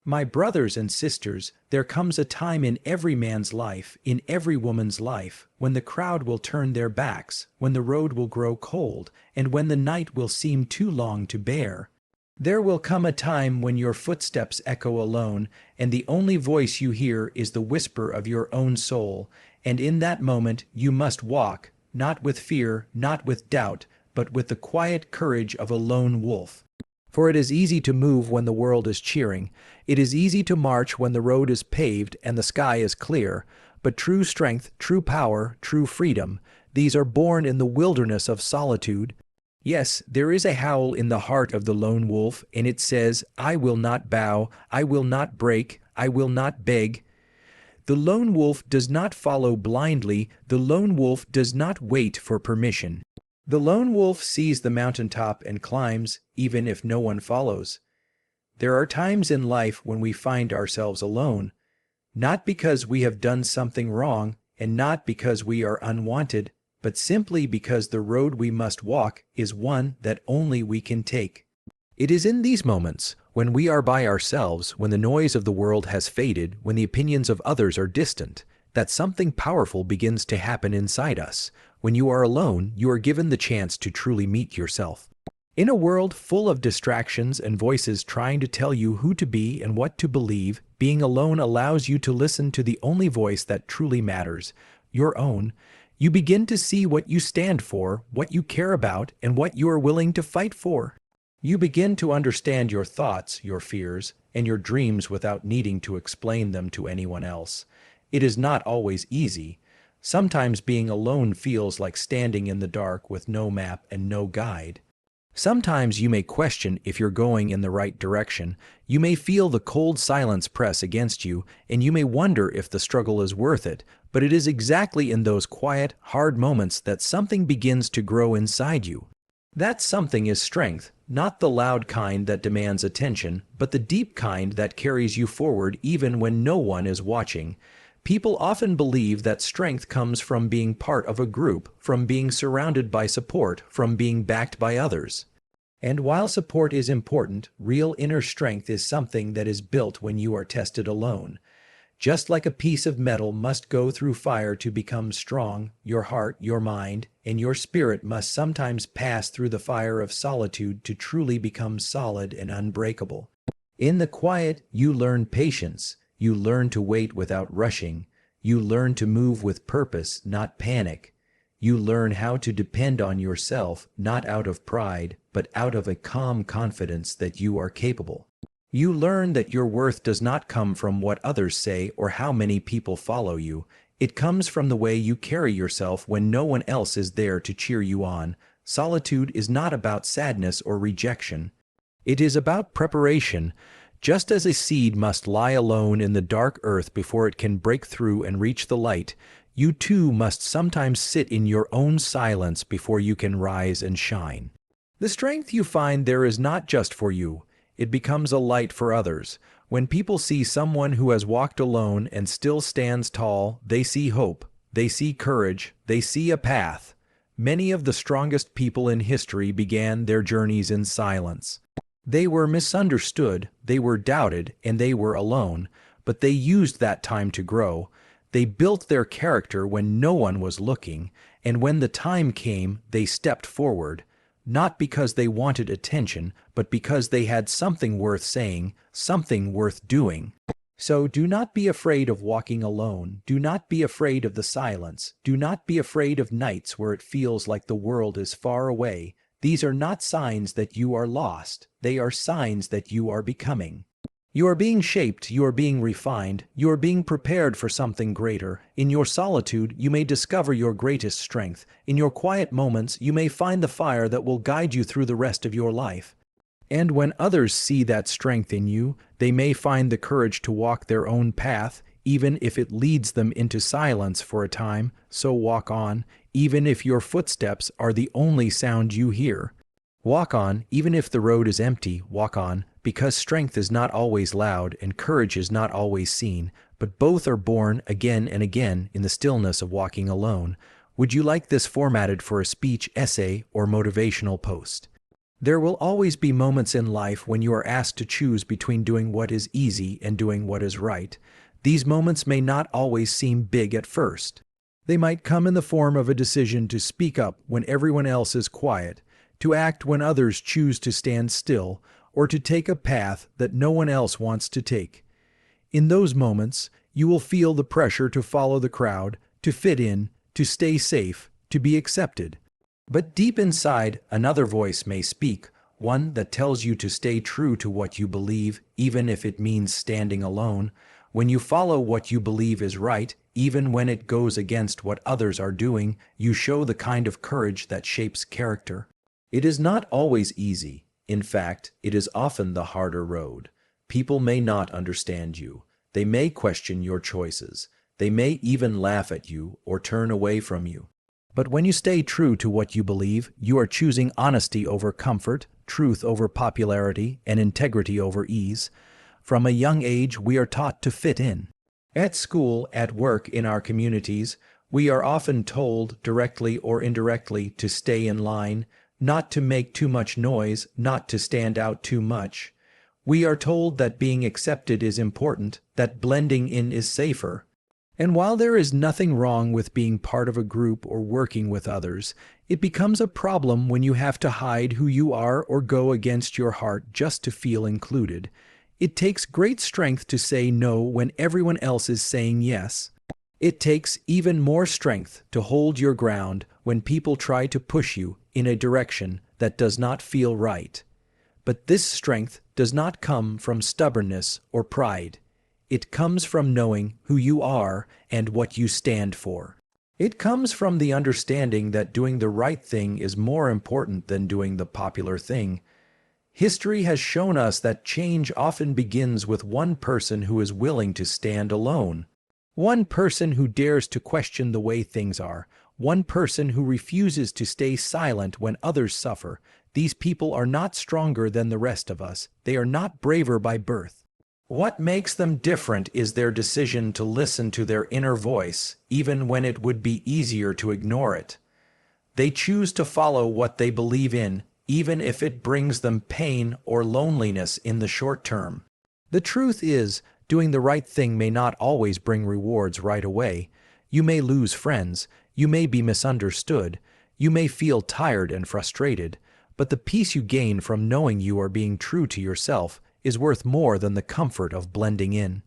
My brothers and sisters, there comes a time in every man's life, in every woman's life, when the crowd will turn their backs, when the road will grow cold, and when the night will seem too long to bear. There will come a time when your footsteps echo alone, and the only voice you hear is the whisper of your own soul, and in that moment you must walk, not with fear, not with doubt, but with the quiet courage of a lone wolf. For it is easy to move when the world is cheering. It is easy to march when the road is paved and the sky is clear. But true strength, true power, true freedom, these are born in the wilderness of solitude. Yes, there is a howl in the heart of the lone wolf, and it says, "I will not bow, I will not break, I will not beg." The lone wolf does not follow blindly. The lone wolf does not wait for permission. The lone wolf sees the mountaintop and climbs, even if no one follows. There are times in life when we find ourselves alone, not because we have done something wrong and not because we are unwanted, but simply because the road we must walk is one that only we can take. It is in these moments, when we are by ourselves, when the noise of the world has faded, when the opinions of others are distant, that something powerful begins to happen inside us. When you are alone, you are given the chance to truly meet yourself. In a world full of distractions and voices trying to tell you who to be and what to believe, being alone allows you to listen to the only voice that truly matters, your own. You begin to see what you stand for, what you care about, and what you are willing to fight for. You begin to understand your thoughts, your fears, and your dreams without needing to explain them to anyone else. It is not always easy. Sometimes being alone feels like standing in the dark with no map and no guide. Sometimes you may question if you're going in the right direction. You may feel the cold silence press against you, and you may wonder if the struggle is worth it. But it is exactly in those quiet, hard moments that something begins to grow inside you. That something is strength, not the loud kind that demands attention, but the deep kind that carries you forward even when no one is watching. People often believe that strength comes from being part of a group, from being surrounded by support, from being backed by others. And while support is important, real inner strength is something that is built when you are tested alone. Just like a piece of metal must go through fire to become strong, your heart, your mind, and your spirit must sometimes pass through the fire of solitude to truly become solid and unbreakable. In the quiet, you learn patience. You learn to wait without rushing. You learn to move with purpose, not panic. You learn how to depend on yourself, not out of pride, but out of a calm confidence that you are capable. You learn that your worth does not come from what others say or how many people follow you. It comes from the way you carry yourself when no one else is there to cheer you on. Solitude is not about sadness or rejection. It is about preparation. Just as a seed must lie alone in the dark earth before it can break through and reach the light, you too must sometimes sit in your own silence before you can rise and shine. The strength you find there is not just for you. It becomes a light for others. When people see someone who has walked alone and still stands tall, they see hope, they see courage, they see a path. Many of the strongest people in history began their journeys in silence. They were misunderstood, they were doubted, and they were alone, but they used that time to grow. They built their character when no one was looking, and when the time came, they stepped forward, not because they wanted attention, but because they had something worth saying, something worth doing. So do not be afraid of walking alone. Do not be afraid of the silence. Do not be afraid of nights where it feels like the world is far away. These are not signs that you are lost. They are signs that you are becoming. You are being shaped, you are being refined, you are being prepared for something greater. In your solitude, you may discover your greatest strength. In your quiet moments, you may find the fire that will guide you through the rest of your life. And when others see that strength in you, they may find the courage to walk their own path, even if it leads them into silence for a time. So walk on, even if your footsteps are the only sound you hear. Walk on, even if the road is empty, walk on, because strength is not always loud and courage is not always seen, but both are born again and again in the stillness of walking alone. Would you like this formatted for a speech, essay, or motivational post? There will always be moments in life when you are asked to choose between doing what is easy and doing what is right. These moments may not always seem big at first. They might come in the form of a decision to speak up when everyone else is quiet, to act when others choose to stand still, or to take a path that no one else wants to take. In those moments, you will feel the pressure to follow the crowd, to fit in, to stay safe, to be accepted. But deep inside, another voice may speak, one that tells you to stay true to what you believe, even if it means standing alone. When you follow what you believe is right, even when it goes against what others are doing, you show the kind of courage that shapes character. It is not always easy. In fact, it is often the harder road. People may not understand you. They may question your choices. They may even laugh at you or turn away from you. But when you stay true to what you believe, you are choosing honesty over comfort, truth over popularity, and integrity over ease. From a young age, we are taught to fit in. At school, at work, in our communities, we are often told, directly or indirectly, to stay in line, not to make too much noise, not to stand out too much. We are told that being accepted is important, that blending in is safer. And while there is nothing wrong with being part of a group or working with others, it becomes a problem when you have to hide who you are or go against your heart just to feel included. It takes great strength to say no when everyone else is saying yes. It takes even more strength to hold your ground when people try to push you in a direction that does not feel right. But this strength does not come from stubbornness or pride. It comes from knowing who you are and what you stand for. It comes from the understanding that doing the right thing is more important than doing the popular thing. History has shown us that change often begins with one person who is willing to stand alone. One person who dares to question the way things are. One person who refuses to stay silent when others suffer. These people are not stronger than the rest of us. They are not braver by birth. What makes them different is their decision to listen to their inner voice, even when it would be easier to ignore it. They choose to follow what they believe in, even if it brings them pain or loneliness in the short term. The truth is, doing the right thing may not always bring rewards right away. You may lose friends, you may be misunderstood, you may feel tired and frustrated, but the peace you gain from knowing you are being true to yourself is worth more than the comfort of blending in.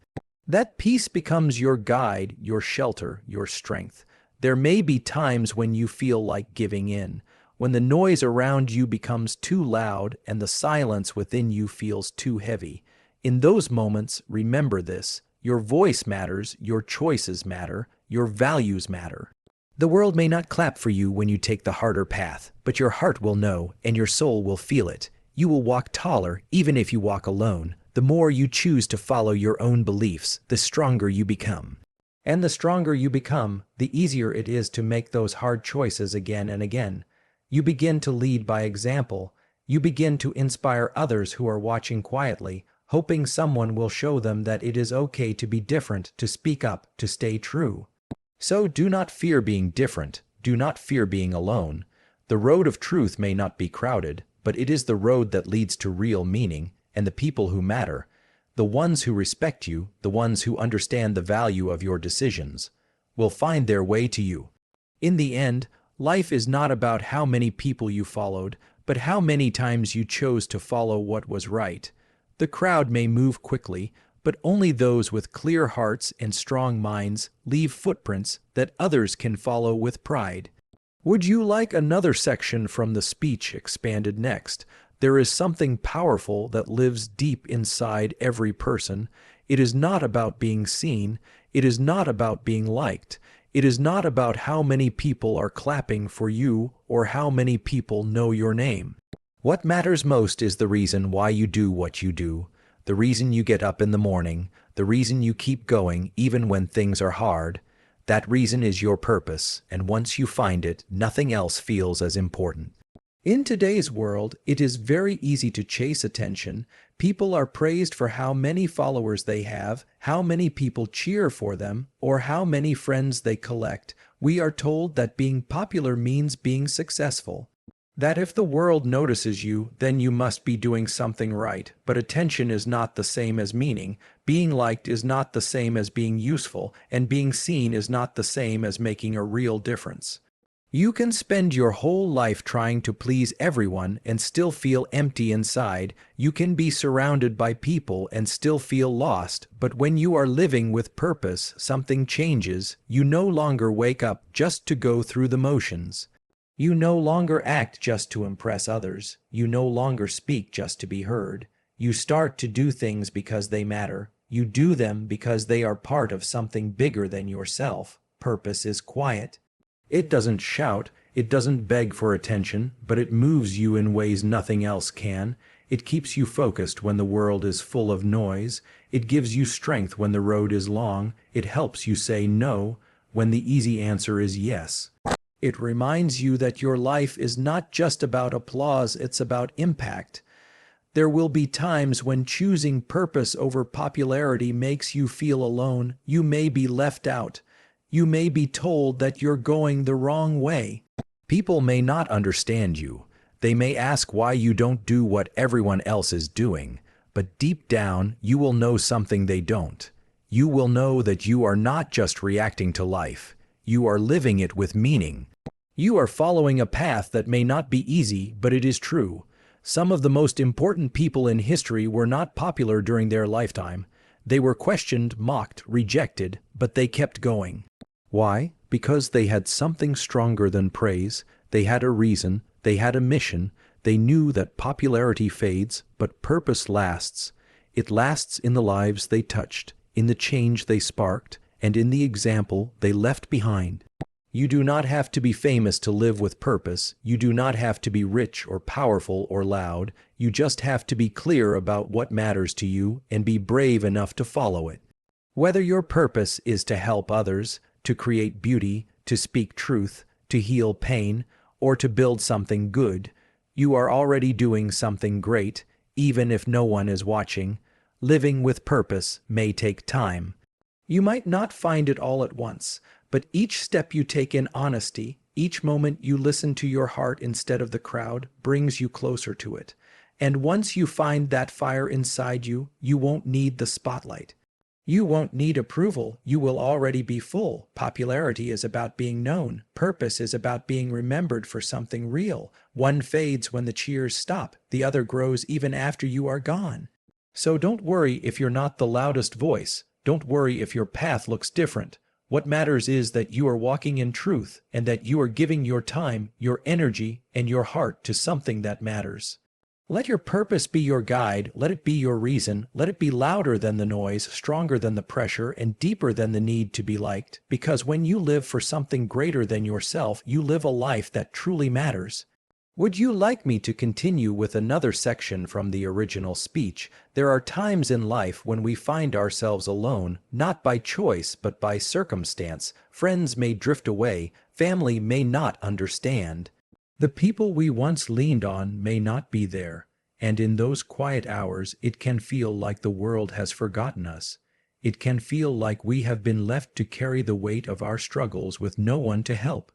That peace becomes your guide, your shelter, your strength. There may be times when you feel like giving in, when the noise around you becomes too loud and the silence within you feels too heavy. In those moments, remember this: your voice matters, your choices matter, your values matter. The world may not clap for you when you take the harder path, but your heart will know and your soul will feel it. You will walk taller even if you walk alone. The more you choose to follow your own beliefs, the stronger you become. And the stronger you become, the easier it is to make those hard choices again and again. You begin to lead by example. You begin to inspire others who are watching quietly, hoping someone will show them that it is okay to be different, to speak up, to stay true. So do not fear being different. Do not fear being alone. The road of truth may not be crowded, but it is the road that leads to real meaning and the people who matter, the ones who respect you, the ones who understand the value of your decisions, will find their way to you. In the end, life is not about how many people you followed, but how many times you chose to follow what was right. The crowd may move quickly, but only those with clear hearts and strong minds leave footprints that others can follow with pride. Would you like another section from the speech expanded next? There is something powerful that lives deep inside every person. It is not about being seen. It is not about being liked. It is not about how many people are clapping for you or how many people know your name. What matters most is the reason why you do what you do, the reason you get up in the morning, the reason you keep going even when things are hard. That reason is your purpose, and once you find it, nothing else feels as important. In today's world, it is very easy to chase attention. People are praised for how many followers they have, how many people cheer for them, or how many friends they collect. We are told that being popular means being successful. That if the world notices you, then you must be doing something right. But attention is not the same as meaning, being liked is not the same as being useful, and being seen is not the same as making a real difference. You can spend your whole life trying to please everyone and still feel empty inside. You can be surrounded by people and still feel lost. But when you are living with purpose, something changes. You no longer wake up just to go through the motions. You no longer act just to impress others. You no longer speak just to be heard. You start to do things because they matter. You do them because they are part of something bigger than yourself. Purpose is quiet. It doesn't shout, it doesn't beg for attention, but it moves you in ways nothing else can. It keeps you focused when the world is full of noise. It gives you strength when the road is long. It helps you say no when the easy answer is yes. It reminds you that your life is not just about applause, it's about impact. There will be times when choosing purpose over popularity makes you feel alone. You may be left out. You may be told that you're going the wrong way. People may not understand you. They may ask why you don't do what everyone else is doing. But deep down, you will know something they don't. You will know that you are not just reacting to life. You are living it with meaning. You are following a path that may not be easy, but it is true. Some of the most important people in history were not popular during their lifetime. They were questioned, mocked, rejected, but they kept going. Why? Because they had something stronger than praise. They had a reason. They had a mission. They knew that popularity fades, but purpose lasts. It lasts in the lives they touched, in the change they sparked, and in the example they left behind. You do not have to be famous to live with purpose. You do not have to be rich or powerful or loud. You just have to be clear about what matters to you and be brave enough to follow it. Whether your purpose is to help others, to create beauty, to speak truth, to heal pain, or to build something good, you are already doing something great, even if no one is watching. Living with purpose may take time. You might not find it all at once, but each step you take in honesty, each moment you listen to your heart instead of the crowd, brings you closer to it. And once you find that fire inside you, you won't need the spotlight. You won't need approval. You will already be full. Popularity is about being known. Purpose is about being remembered for something real. One fades when the cheers stop. The other grows even after you are gone. So don't worry if you're not the loudest voice. Don't worry if your path looks different. What matters is that you are walking in truth and that you are giving your time, your energy, and your heart to something that matters. Let your purpose be your guide. Let it be your reason. Let it be louder than the noise, stronger than the pressure, and deeper than the need to be liked. Because when you live for something greater than yourself, you live a life that truly matters. Would you like me to continue with another section from the original speech? There are times in life when we find ourselves alone, not by choice, but by circumstance. Friends may drift away. Family may not understand. The people we once leaned on may not be there. And in those quiet hours, it can feel like the world has forgotten us. It can feel like we have been left to carry the weight of our struggles with no one to help.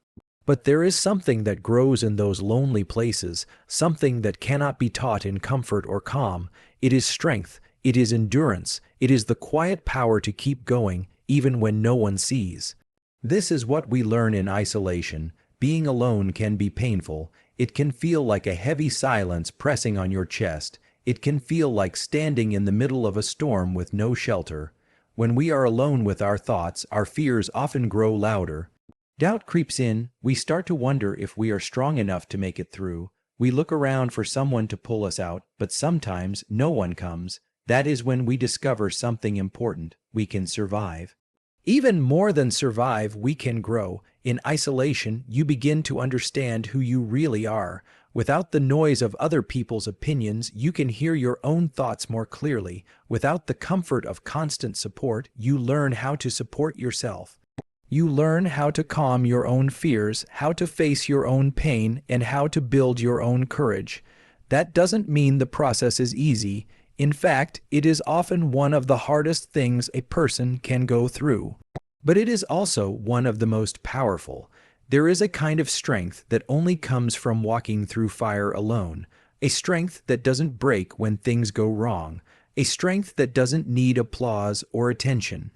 But there is something that grows in those lonely places, something that cannot be taught in comfort or calm. It is strength, it is endurance, it is the quiet power to keep going, even when no one sees. This is what we learn in isolation. Being alone can be painful. It can feel like a heavy silence pressing on your chest. It can feel like standing in the middle of a storm with no shelter. When we are alone with our thoughts, our fears often grow louder. Doubt creeps in. We start to wonder if we are strong enough to make it through. We look around for someone to pull us out, but sometimes no one comes. That is when we discover something important. We can survive. Even more than survive, we can grow. In isolation, you begin to understand who you really are. Without the noise of other people's opinions, you can hear your own thoughts more clearly. Without the comfort of constant support, you learn how to support yourself. You learn how to calm your own fears, how to face your own pain, and how to build your own courage. That doesn't mean the process is easy. In fact, it is often one of the hardest things a person can go through. But it is also one of the most powerful. There is a kind of strength that only comes from walking through fire alone, a strength that doesn't break when things go wrong, a strength that doesn't need applause or attention.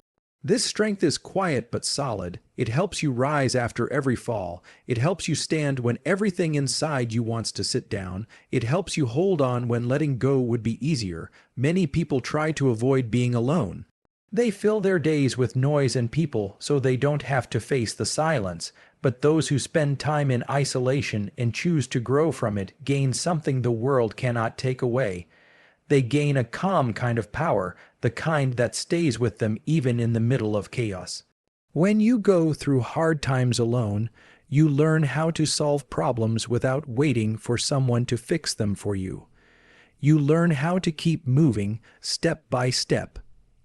This strength is quiet but solid. It helps you rise after every fall. It helps you stand when everything inside you wants to sit down. It helps you hold on when letting go would be easier. Many people try to avoid being alone. They fill their days with noise and people so they don't have to face the silence. But those who spend time in isolation and choose to grow from it gain something the world cannot take away. They gain a calm kind of power, the kind that stays with them even in the middle of chaos. When you go through hard times alone, you learn how to solve problems without waiting for someone to fix them for you. You learn how to keep moving step by step,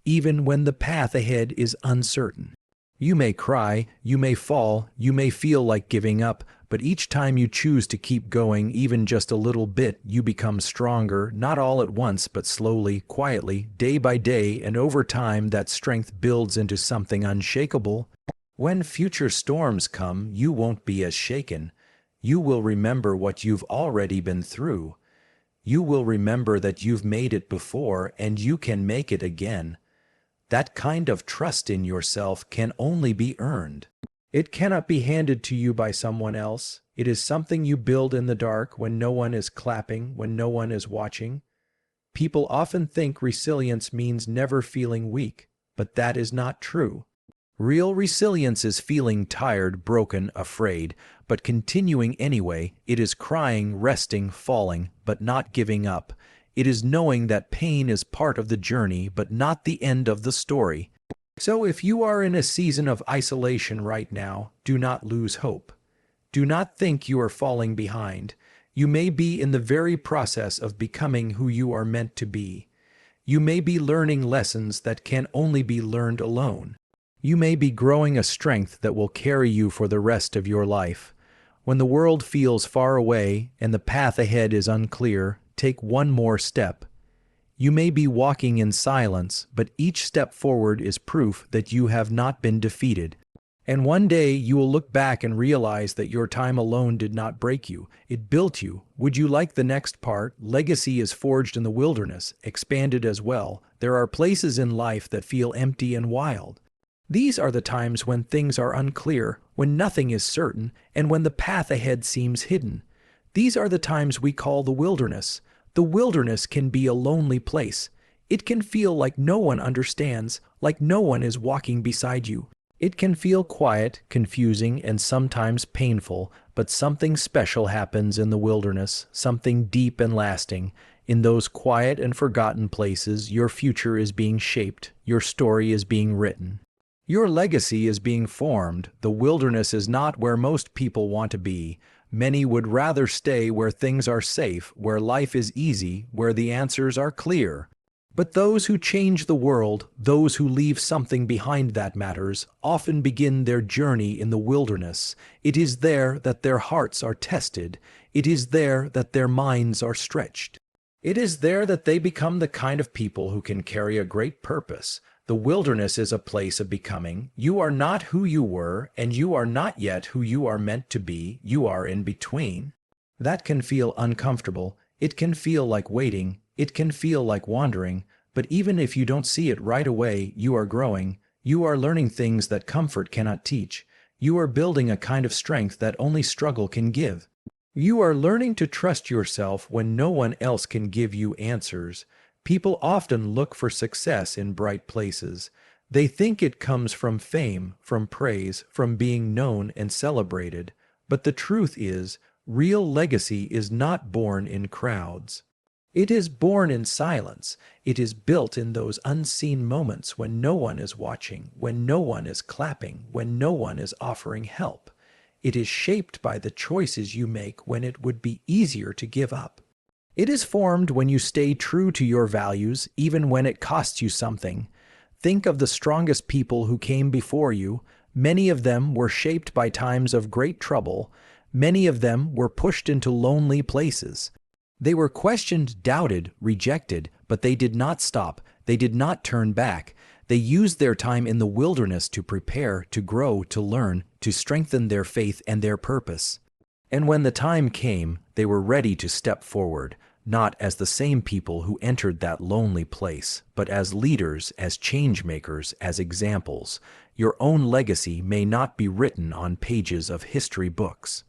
even when the path ahead is uncertain. You may cry, you may fall, you may feel like giving up, but each time you choose to keep going even just a little bit, you become stronger, not all at once, but slowly, quietly, day by day, and over time that strength builds into something unshakable. When future storms come, you won't be as shaken. You will remember what you've already been through. You will remember that you've made it before and you can make it again. That kind of trust in yourself can only be earned. It cannot be handed to you by someone else. It is something you build in the dark when no one is clapping, when no one is watching. People often think resilience means never feeling weak, but that is not true. Real resilience is feeling tired, broken, afraid, but continuing anyway. It is crying, resting, falling, but not giving up. It is knowing that pain is part of the journey, but not the end of the story. So if you are in a season of isolation right now, do not lose hope. Do not think you are falling behind. You may be in the very process of becoming who you are meant to be. You may be learning lessons that can only be learned alone. You may be growing a strength that will carry you for the rest of your life. When the world feels far away and the path ahead is unclear, take one more step. You may be walking in silence, but each step forward is proof that you have not been defeated. And one day you will look back and realize that your time alone did not break you. It built you. Would you like the next part? Legacy is forged in the wilderness, expanded as well. There are places in life that feel empty and wild. These are the times when things are unclear, when nothing is certain, and when the path ahead seems hidden. These are the times we call the wilderness. The wilderness can be a lonely place. It can feel like no one understands, like no one is walking beside you. It can feel quiet, confusing, and sometimes painful, but something special happens in the wilderness, something deep and lasting. In those quiet and forgotten places, your future is being shaped, your story is being written. Your legacy is being formed. The wilderness is not where most people want to be. Many would rather stay where things are safe, where life is easy, where the answers are clear. But those who change the world, those who leave something behind that matters, often begin their journey in the wilderness. It is there that their hearts are tested. It is there that their minds are stretched. It is there that they become the kind of people who can carry a great purpose. The wilderness is a place of becoming. You are not who you were, and you are not yet who you are meant to be. You are in between. That can feel uncomfortable. It can feel like waiting. It can feel like wandering. But even if you don't see it right away, you are growing. You are learning things that comfort cannot teach. You are building a kind of strength that only struggle can give. You are learning to trust yourself when no one else can give you answers. People often look for success in bright places. They think it comes from fame, from praise, from being known and celebrated. But the truth is, real legacy is not born in crowds. It is born in silence. It is built in those unseen moments when no one is watching, when no one is clapping, when no one is offering help. It is shaped by the choices you make when it would be easier to give up. It is formed when you stay true to your values, even when it costs you something. Think of the strongest people who came before you. Many of them were shaped by times of great trouble. Many of them were pushed into lonely places. They were questioned, doubted, rejected, but they did not stop. They did not turn back. They used their time in the wilderness to prepare, to grow, to learn, to strengthen their faith and their purpose. And when the time came, they were ready to step forward, not as the same people who entered that lonely place, but as leaders, as change makers, as examples. Your own legacy may not be written on pages of history books.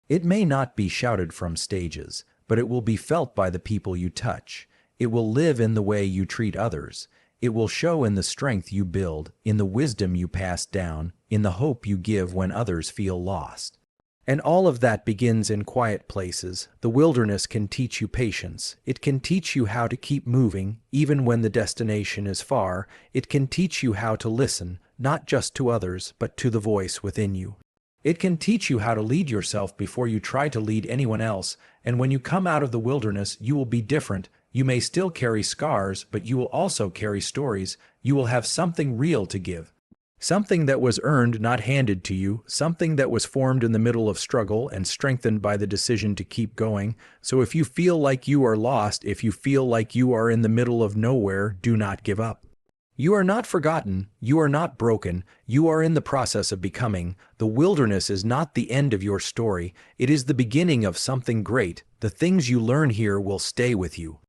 It may not be shouted from stages, but it will be felt by the people you touch. It will live in the way you treat others. It will show in the strength you build, in the wisdom you pass down, in the hope you give when others feel lost. And all of that begins in quiet places. The wilderness can teach you patience. It can teach you how to keep moving, even when the destination is far. It can teach you how to listen, not just to others, but to the voice within you. It can teach you how to lead yourself before you try to lead anyone else. And when you come out of the wilderness, you will be different. You may still carry scars, but you will also carry stories. You will have something real to give. Something that was earned, not handed to you, something that was formed in the middle of struggle and strengthened by the decision to keep going. So if you feel like you are lost, if you feel like you are in the middle of nowhere, do not give up. You are not forgotten, you are not broken, you are in the process of becoming. The wilderness is not the end of your story, it is the beginning of something great. The things you learn here will stay with you.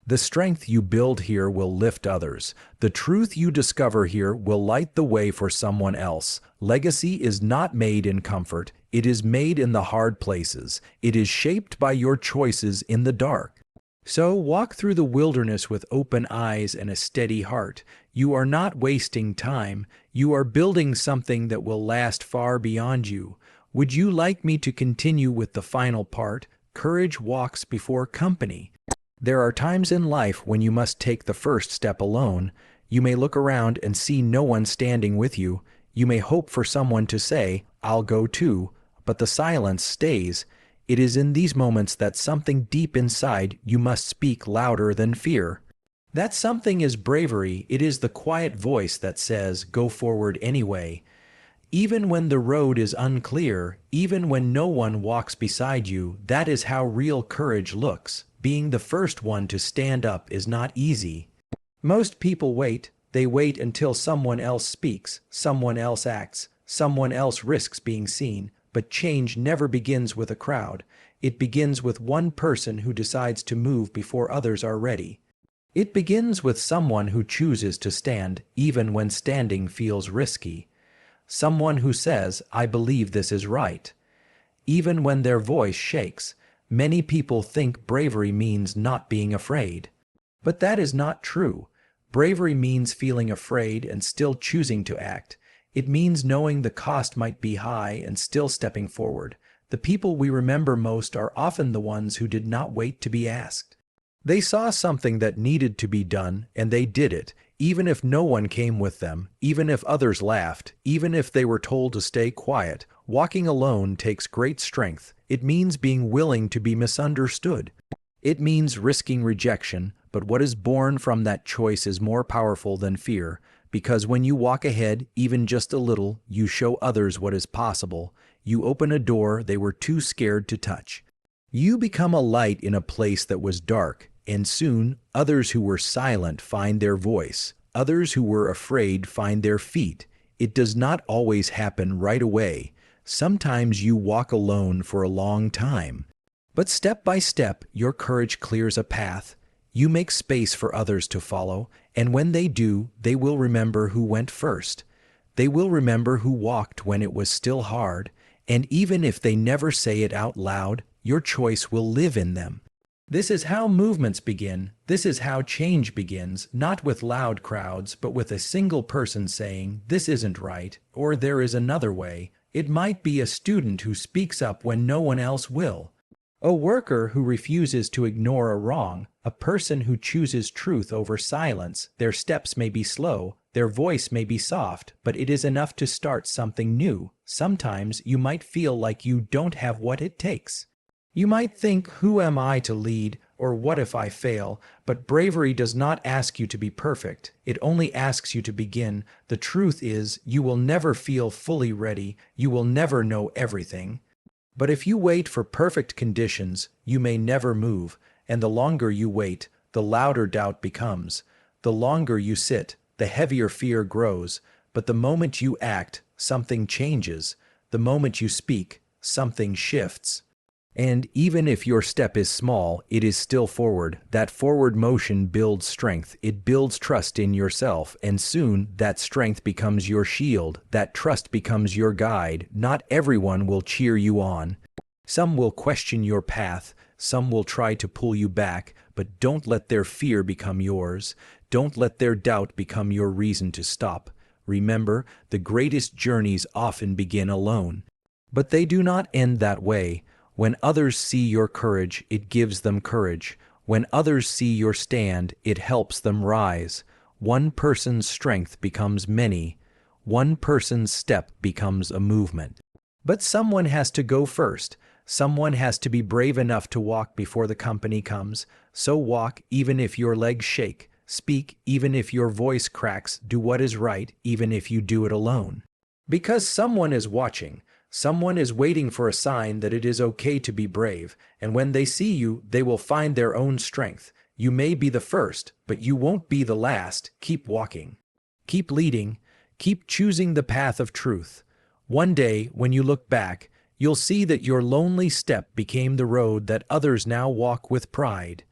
The strength you build here will lift others. The truth you discover here will light the way for someone else. Legacy is not made in comfort, it is made in the hard places. It is shaped by your choices in the dark. So walk through the wilderness with open eyes and a steady heart. You are not wasting time. You are building something that will last far beyond you. Would you like me to continue with the final part? Courage walks before company. There are times in life when you must take the first step alone. You may look around and see no one standing with you. You may hope for someone to say, "I'll go too," but the silence stays. It is in these moments that something deep inside you must speak louder than fear. That something is bravery. It is the quiet voice that says, "Go forward anyway." Even when the road is unclear, even when no one walks beside you, that is how real courage looks. Being the first one to stand up is not easy. Most people wait. They wait until someone else speaks, someone else acts, someone else risks being seen. But change never begins with a crowd. It begins with one person who decides to move before others are ready. It begins with someone who chooses to stand, even when standing feels risky. Someone who says, "I believe this is right," even when their voice shakes. Many people think bravery means not being afraid. But that is not true. Bravery means feeling afraid and still choosing to act. It means knowing the cost might be high and still stepping forward. The people we remember most are often the ones who did not wait to be asked. They saw something that needed to be done, and they did it, even if no one came with them, even if others laughed, even if they were told to stay quiet. Walking alone takes great strength. It means being willing to be misunderstood. It means risking rejection, but what is born from that choice is more powerful than fear, because when you walk ahead, even just a little, you show others what is possible. You open a door they were too scared to touch. You become a light in a place that was dark, and soon others who were silent find their voice. Others who were afraid find their feet. It does not always happen right away. Sometimes you walk alone for a long time. But step by step, your courage clears a path. You make space for others to follow, and when they do, they will remember who went first. They will remember who walked when it was still hard, and even if they never say it out loud, your choice will live in them. This is how movements begin. This is how change begins, not with loud crowds, but with a single person saying, "This isn't right," or "There is another way." It might be a student who speaks up when no one else will. A worker who refuses to ignore a wrong, a person who chooses truth over silence. Their steps may be slow, their voice may be soft, but it is enough to start something new. Sometimes you might feel like you don't have what it takes. You might think, "Who am I to lead?" or "What if I fail?" But bravery does not ask you to be perfect. It only asks you to begin. The truth is, you will never feel fully ready. You will never know everything. But if you wait for perfect conditions, you may never move. And the longer you wait, the louder doubt becomes. The longer you sit, the heavier fear grows, but the moment you act, something changes. The moment you speak, something shifts. And even if your step is small, it is still forward. That forward motion builds strength. It builds trust in yourself, and soon that strength becomes your shield. That trust becomes your guide. Not everyone will cheer you on. Some will question your path. Some will try to pull you back, but don't let their fear become yours. Don't let their doubt become your reason to stop. Remember, the greatest journeys often begin alone. But they do not end that way. When others see your courage, it gives them courage. When others see your stand, it helps them rise. One person's strength becomes many. One person's step becomes a movement. But someone has to go first. Someone has to be brave enough to walk before the company comes. So walk even if your legs shake. Speak even if your voice cracks. Do what is right even if you do it alone. Because someone is watching. Someone is waiting for a sign that it is okay to be brave, and when they see you, they will find their own strength. You may be the first, but you won't be the last. Keep walking. Keep leading. Keep choosing the path of truth. One day, when you look back, you'll see that your lonely step became the road that others now walk with pride.